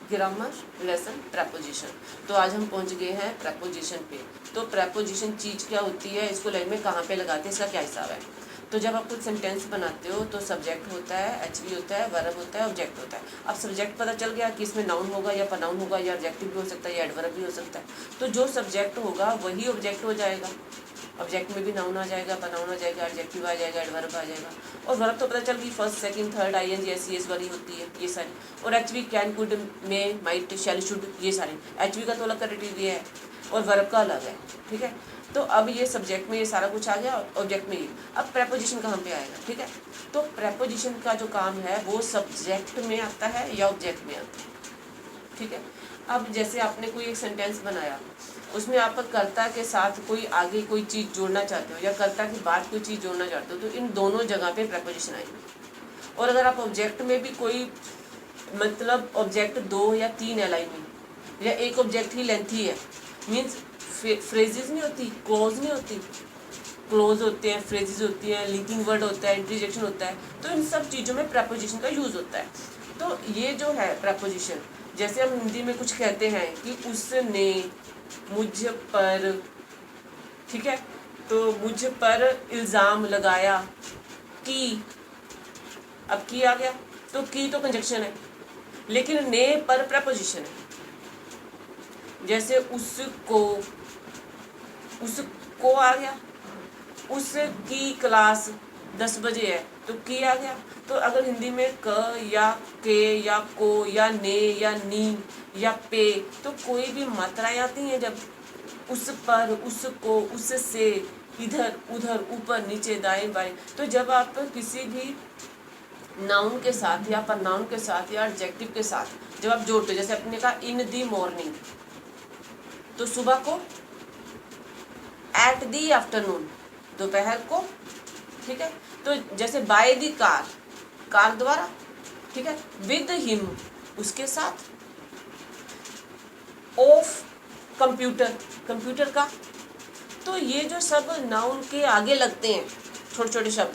Grammar lesson preposition. तो आज हम पहुंच गए हैं प्रेपोजिशन पे। तो प्रेपोजिशन चीज़ क्या होती है, इसको लाइन में कहाँ पे लगाते हैं, इसका क्या हिसाब है। तो जब आप कुछ सेंटेंस बनाते हो तो सब्जेक्ट होता है, एचवी होता है, वर्ब होता है, ऑब्जेक्ट होता है। अब सब्जेक्ट पता चल गया कि इसमें नाउन होगा या प्रोनाउन होगा या एडजेक्टिव भी हो सकता है या एडवर्ब भी हो सकता है। तो जो सब्जेक्ट होगा वही ऑब्जेक्ट हो जाएगा। ऑब्जेक्ट में भी नाउन आ जाएगा, प्रोनाउन आ जाएगा, एडजेक्टिव आ जाएगा, एडवर्ब आ जाएगा। और वर्ब तो पता चल गई first second third ING SES वाली होती है ये सारी। और HV can could may might shall should ये सारे। एचवी का तो अलग क्राइटेरिया है और वर्ब का अलग है, ठीक है। तो अब ये सब्जेक्ट में ये सारा कुछ आ गया, ऑब्जेक्ट में ये। अब प्रेपोजिशन कहाँ पे आएगा, ठीक है। तो प्रेपोजिशन का जो काम है वो सब्जेक्ट में आता है या ऑब्जेक्ट में आता है, ठीक है। अब जैसे आपने कोई एक सेंटेंस बनाया, उसमें आप कर्ता के साथ कोई आगे कोई चीज़ जोड़ना चाहते हो या कर्ता के बाद कोई चीज़ जोड़ना चाहते हो, तो इन दोनों जगह पे प्रेपोजिशन आएगी। और अगर आप ऑब्जेक्ट में भी कोई मतलब ऑब्जेक्ट 2 या 3 है लाइन में, या एक ऑब्जेक्ट ही लेंथी है, मीन्स फ्रेजेस नहीं होती, क्लोज नहीं होती, क्लोज होते हैं, फ्रेजेस होती हैं, लिंकिंग वर्ड होता है, इंटरजेक्शन होता है। तो इन सब चीज़ों में प्रेपोजिशन का यूज़ होता है। तो ये जो है प्रेपोजिशन, जैसे हम हिंदी में कुछ कहते हैं कि उसने मुझ पर, ठीक है, तो मुझ पर इल्ज़ाम लगाया कि, अब की आ गया, तो की तो कंजक्शन है, लेकिन ने पर प्रेपोजिशन है। जैसे उसको आ गया, उसकी क्लास 10 बजे है, तो की आ गया। तो अगर हिंदी में क या के या को या ने या नी या पे, तो कोई भी मात्राएं आती हैं जब उस पर, उसको, उससे, इधर उधर, ऊपर नीचे, दाएं बाएं, तो जब आप किसी भी नाउन के साथ या प्रोनाउन के साथ या एडजेक्टिव के साथ जब आप जोड़ते हो, जैसे आपने कहा इन दी मॉर्निंग, तो सुबह को, एट दी आफ्टरनून दोपहर को, ठीक है। तो जैसे बाय दी कार, कार द्वारा, ठीक है, विद हिम उसके साथ, ऑफ कंप्यूटर, कंप्यूटर का। तो ये जो सब नाउन के आगे लगते हैं छोटे छोटे शब्द,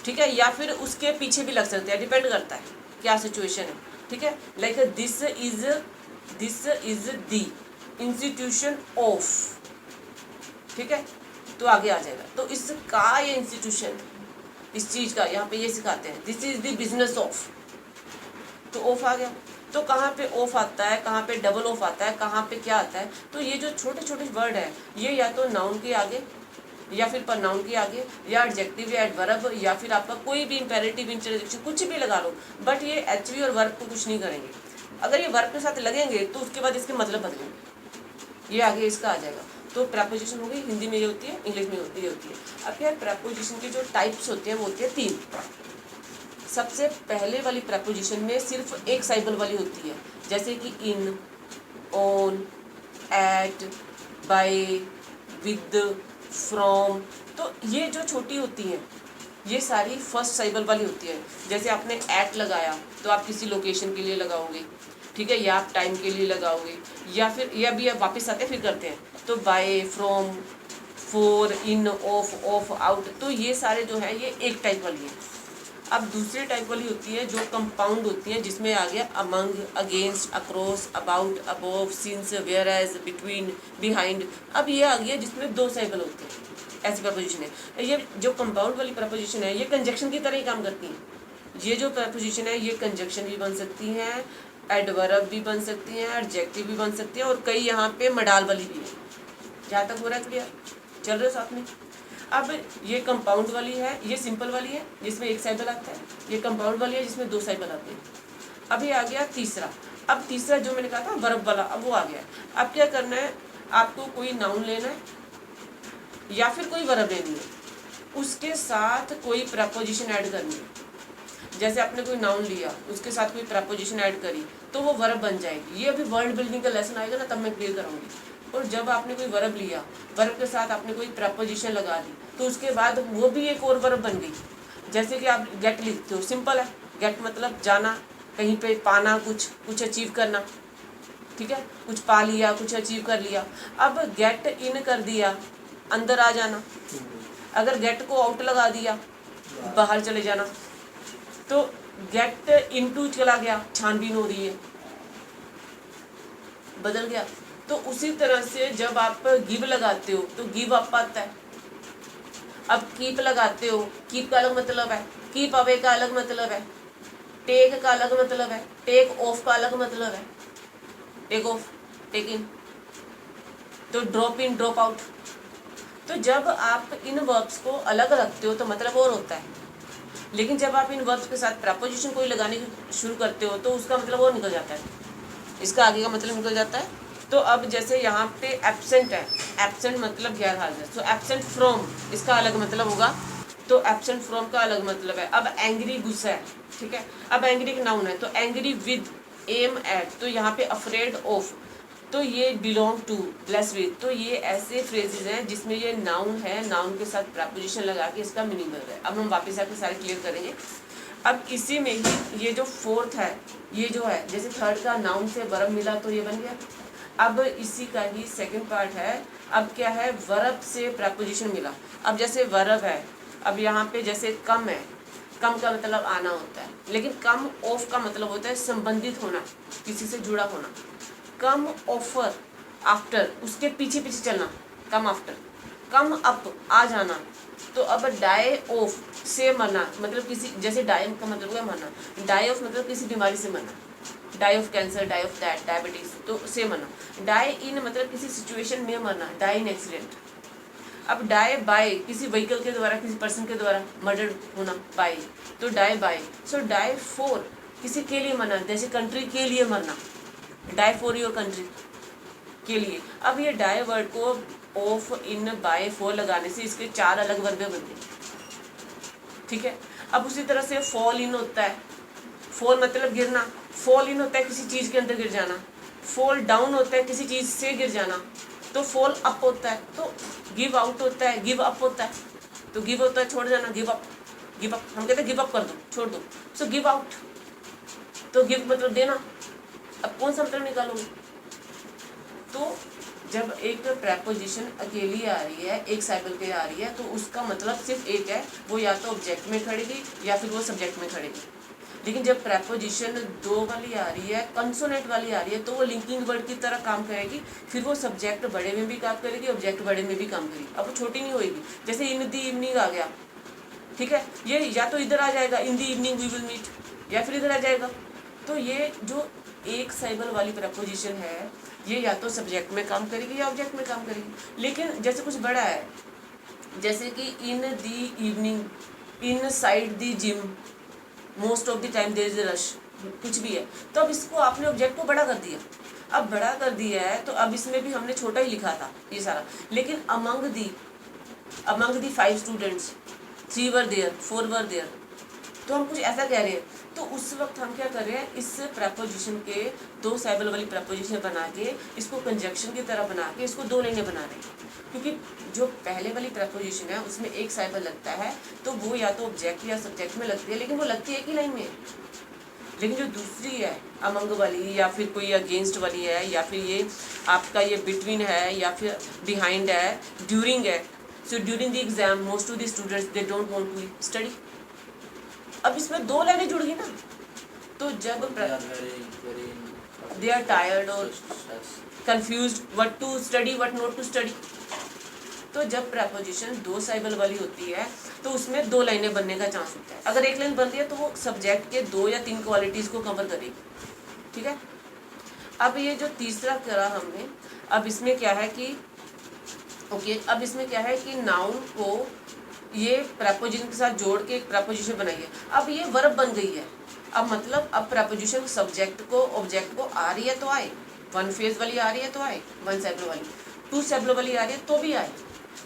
ठीक है, या फिर उसके पीछे भी लग सकते हैं, डिपेंड करता है क्या सिचुएशन है, ठीक है। Like this is the institution of, ठीक है, तो आगे आ जाएगा। तो इसका ये इंस्टीट्यूशन, इस चीज़ का यहाँ पे ये सिखाते हैं, this is the business of, तो ऑफ आ गया। तो कहाँ पे ऑफ आता है, कहाँ पे डबल ऑफ आता है, कहाँ पे क्या आता है। तो ये जो छोटे छोटे वर्ड है, ये या तो नाउन के आगे या फिर प्रोनाउन के आगे या एडजेक्टिव या एडवर्ब या फिर आपका कोई भी इंपेरेटिव, इंटरजेक्शन, कुछ भी लगा लो, बट ये एचवी और वर्ब को कुछ नहीं करेंगे। अगर ये वर्ब के साथ लगेंगे तो उसके बाद इसके मतलब बदलेंगे, ये आगे इसका आ जाएगा। तो प्रेपोजिशन हो गई, हिंदी में ये होती है, इंग्लिश में ये होती है। अब क्या प्रेपोजिशन के जो टाइप्स होते हैं वो होते हैं 3। सबसे पहले वाली प्रेपोजिशन में सिर्फ एक साइबल वाली होती है, जैसे कि in, on, at, by, with, from. तो ये जो छोटी होती हैं ये सारी फर्स्ट साइबल वाली होती है। जैसे आपने एट लगाया तो आप किसी लोकेशन के लिए लगाओगे, ठीक है, या आप टाइम के लिए लगाओगे, या फिर या भी आप वापस आते फिर करते हैं। तो by, from, for, in, of, out, तो ये सारे जो है ये एक टाइप वाली है। अब दूसरी टाइप वाली होती है जो कंपाउंड होती है, जिसमें आ गया among, against, across, about, above, since, whereas, between, behind. अब ये आ गया जिसमें 2 साइकिल होते हैं, ऐसी प्रपोजिशन है। ये जो कंपाउंड वाली प्रपोजिशन है ये कंजक्शन की तरह ही काम करती है। ये जो प्रपोजिशन है ये कंजक्शन भी बन सकती हैं, एडवर्ब भी बन सकती हैं, एडजेक्टिव भी बन सकती हैं, और कई यहाँ पे मडाल वाली भी है। जहाँ तक हो रहा है क्लियर, चल रहे हो साथ में। अब ये कंपाउंड वाली है, ये सिंपल वाली है जिसमें एक साइकिल आता है, ये कंपाउंड वाली है जिसमें 2 साइकिल आते हैं। अभी आ गया तीसरा। अब तीसरा जो मैंने कहा था वर्ब वाला, अब वो आ गया। अब क्या करना है, आपको कोई नाउन लेना है या फिर कोई वर्ब लेनी है, उसके साथ कोई प्रपोजिशन ऐड करनी है। जैसे आपने कोई नाउन लिया, उसके साथ कोई प्रपोजिशन ऐड करी, तो वो वर्ब बन जाएगी। ये अभी वर्ड बिल्डिंग का लेसन आएगा ना, तब मैं क्लियर कराऊंगी। और जब आपने कोई वर्ब लिया, वर्ब के साथ आपने कोई प्रपोजिशन लगा दी, तो उसके बाद वो भी एक और वर्ब बन गई। जैसे कि आप गेट लिखते हो, सिंपल है, गेट मतलब जाना, कहीं पे पाना, कुछ अचीव करना, ठीक है, कुछ पा लिया, कुछ अचीव कर लिया। अब गेट इन कर दिया, अंदर आ जाना। अगर गेट को आउट लगा दिया, बाहर चले जाना। तो गेट इनटू चला गया, छानबीन हो रही है। बदल गया। तो उसी तरह से जब आप गिव लगाते हो तो गिव अप आता है। अब कीप लगाते हो, कीप का अलग मतलब है, कीप अवे का अलग मतलब है, टेक का अलग मतलब है, टेक ऑफ का अलग मतलब है, टेक ऑफ, टेक इन, तो ड्रॉप इन, ड्रॉप आउट। तो जब आप इन वर्ब्स को अलग रखते हो तो मतलब और होता है, लेकिन जब आप इन वर्ब्स के साथ प्रपोजिशन कोई लगाने की शुरू करते हो तो उसका मतलब और निकल जाता है, इसका आगे का मतलब निकल जाता है। तो अब जैसे यहाँ पे एब्सेंट है, एब्सेंट मतलब गैर हाजिर, सो एब्सेंट फ्रॉम इसका अलग मतलब होगा, तो एब्सेंट फ्रॉम का अलग मतलब है। अब एंग्री गुस्सा है, ठीक है। अब एंग्री एक नाउन है, तो एंग्री विद, एम एट, तो यहाँ पे अफ्रेड ऑफ, तो ये बिलोंग टू, ब्लेस विद, तो ये ऐसे फ्रेजेस हैं जिसमें ये नाउन है, नाउन के साथ प्रपोजिशन लगा के इसका मीनिंग बदल है। अब हम वापस आके सारे क्लियर करेंगे। अब इसी में ही ये जो फोर्थ है, ये जो है जैसे थर्ड का नाउन से वर्ब मिला तो ये बन गया। अब इसी का ही सेकंड पार्ट है, अब क्या है, वर्ब से प्रपोजिशन मिला। अब जैसे वर्ब है, अब यहाँ पे जैसे कम है, कम का मतलब आना होता है, लेकिन कम ऑफ का मतलब होता है संबंधित होना, किसी से जुड़ा होना। कम ऑफर, आफ्टर, उसके पीछे पीछे चलना, कम आफ्टर। कम अप, आ जाना। तो अब डाई ऑफ से मरना, मतलब किसी, जैसे डाई का मतलब है मरना, डाई ऑफ मतलब किसी बीमारी से मरना, die of cancer, die of that, diabetes, तो से मरना। डाई इन मतलब किसी सिचुएशन में मरना, डाई इन एक्सीडेंट। अब डाई बाय, किसी व्हीकल के द्वारा, किसी पर्सन के द्वारा मर्डर होना, बाय, तो die by. So die for, किसी के लिए मरना, जैसे कंट्री के लिए मरना, डाई फॉर योर कंट्री, के लिए। अब ये डाई वर्ड को ऑफ, इन, बाय, फॉर लगाने से इसके 4 अलग वर्ग बनते हैं, ठीक है। अब उसी तरह से फॉल इन होता है, फॉल मतलब गिरना, फॉल इन होता है किसी चीज़ के अंदर गिर जाना, फॉल डाउन होता है किसी चीज़ से गिर जाना, तो फॉल अप होता है, तो गिव आउट होता है, गिव अप होता है, तो गिव होता है छोड़ जाना, गिव अप, गिव अप हम कहते हैं गिव अप कर दो, छोड़ दो, सो गिव आउट, तो गिव मतलब देना। अब कौन सा मतलब निकालोगे, तो जब एक प्रपोजिशन अकेली आ रही है, एक साइकिल के आ रही है, तो उसका मतलब सिर्फ एक है, वो या तो ऑब्जेक्ट में खड़ेगी या फिर वो सब्जेक्ट में खड़ेगी। लेकिन जब प्रपोजिशन 2 वाली आ रही है, कंसोनेंट वाली आ रही है, तो वो लिंकिंग वर्ड की तरह काम करेगी, फिर वो सब्जेक्ट बड़े में भी काम करेगी, ऑब्जेक्ट बड़े में भी काम करेगी। अब वो छोटी नहीं होगी, जैसे इन दी इवनिंग आ गया, ठीक है, ये या तो इधर आ जाएगा, in the evening we will meet, या फिर इधर आ जाएगा। तो ये जो एक साइबल वाली प्रपोजिशन है, ये या तो सब्जेक्ट में काम करेगी या ऑब्जेक्ट में काम करेगी। लेकिन जैसे कुछ बड़ा है, जैसे कि in the evening, inside the gym, most of the time there is a rush, कुछ भी है, तो अब इसको आपने ऑब्जेक्ट को बड़ा कर दिया। अब बड़ा कर दिया है तो अब इसमें भी हमने छोटा ही लिखा था ये सारा, लेकिन among the 5 students, 3 were there, 4 were there, तो हम कुछ ऐसा कह रहे हैं। तो उस वक्त हम क्या कर रहे हैं, इस प्रपोजिशन के 2 साइबल वाली प्रपोजिशन बना के, इसको कंजक्शन की तरह बना के, इसको 2 लाइनें बना रहे हैं। क्योंकि जो पहले वाली प्रपोजिशन है उसमें एक साइबल लगता है, तो वो या तो ऑब्जेक्ट या सब्जेक्ट में लगती है, लेकिन वो लगती है एक ही लाइन में। लेकिन जो दूसरी है अमंग वाली, या फिर कोई अगेंस्ट वाली है, या फिर ये आपका ये बिटवीन है, या फिर बिहाइंड है, ड्यूरिंग है, so during the exam most of the students they don't want to study. अब इसमें 2 लाइनें जुड़ गई ना, तो जब दे आर टायर्ड और confused what to study what not to study. तो जब प्रपोजिशन 2 साइबल वाली होती है तो उसमें 2 लाइनें बनने का चांस होता है। अगर एक लाइन बन रही है तो वो सब्जेक्ट के 2 या 3 क्वालिटीज़ को कवर करेगी, ठीक है। अब ये जो तीसरा करा हमने, अब इसमें क्या है कि अब इसमें क्या है कि नाउन को ये प्रपोजिशन के साथ जोड़ के एक प्रपोजिशन बनाई है। अब ये वर्ब बन गई है। अब मतलब अब प्रपोजिशन सब्जेक्ट को ऑब्जेक्ट को आ रही है तो आए, 1 फेज वाली आ रही है तो आए, 1 साइबल वाली, 2 साइबल वाली आ रही है तो भी आए,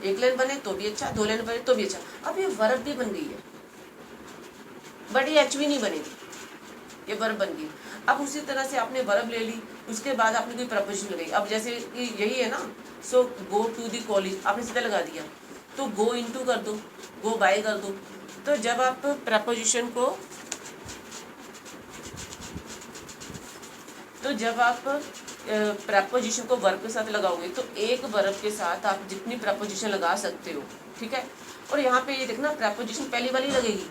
1 लाइन बने तो भी अच्छा, 2 लाइन बने तो भी अच्छा। अब ये वर्ब भी बन गई है, बट ये एचवी नहीं बनेगी, ये वर्ब बन गई। अब उसी तरह से आपने वर्ब ले ली, उसके बाद आपने कोई प्रपोजिशन लगाई। अब जैसे कि यही है ना, सो गो टू द कॉलेज, आपने सीधा लगा दिया, तो गो इनटू कर दो, गो बाय कर दो। तो जब आप प्रपोजिशन को, तो जब आप प्रपोजिशन को वर्ब के साथ लगाओगे तो एक वर्ब के साथ आप जितनी प्रपोजिशन लगा सकते हो, ठीक है। और यहाँ पे ये देखना, प्रपोजिशन पहली वाली लगेगी,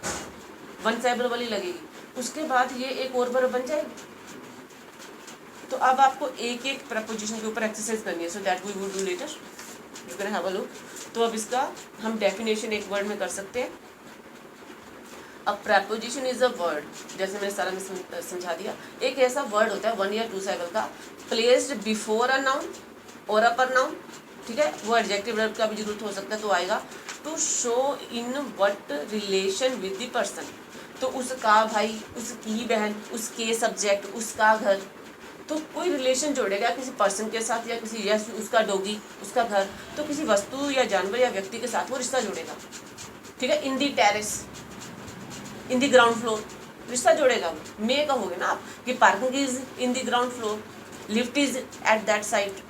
1 साइबल वाली लगेगी, उसके बाद ये एक और वर्ब बन जाएगी, तो अब आपको एक एक प्रपोजिशन के ऊपर एक्सरसाइज करनी है, so that we would do later, you can have a look. तो अब इसका हम डेफिनेशन एक वर्ड में कर सकते हैं। अ प्रपोजिशन इज अ वर्ड, जैसे मैंने सारा में समझा दिया, एक ऐसा वर्ड होता है 1 या 2 साइकिल का, प्लेस्ड बिफोर अ नाउन और अपर नाउन, ठीक है, वो एडजेक्टिव वर्ब का भी जरूरत हो सकता है तो आएगा, to show in what relation with the person, तो उसका भाई, उसकी बहन, उसके सब्जेक्ट, उसका घर, तो कोई रिलेशन जोड़ेगा किसी पर्सन के साथ या किसी, या उसका डॉगी, उसका घर, तो किसी वस्तु या जानवर या व्यक्ति के साथ वो रिश्ता जोड़ेगा, ठीक है। In the terrace, in the ground floor, रिश्ता जोड़ेगा। मे कहोगे ना आप कि parking is in the ground floor, lift is at that site,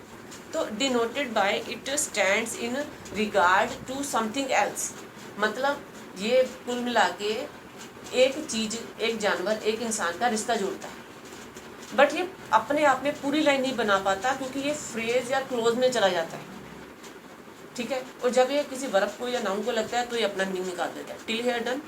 तो denoted by it stands in regard to something else, मतलब ये कुल मिला के एक चीज, एक जानवर, एक इंसान का रिश्ता जोड़ता है, बट ये अपने आप में पूरी लाइन नहीं बना पाता क्योंकि ये फ्रेज या क्लोज में चला जाता है, ठीक है। और जब ये किसी वर्ब को या नाउन को लगता है तो ये अपना मीनिंग निकाल देता है। Till here done.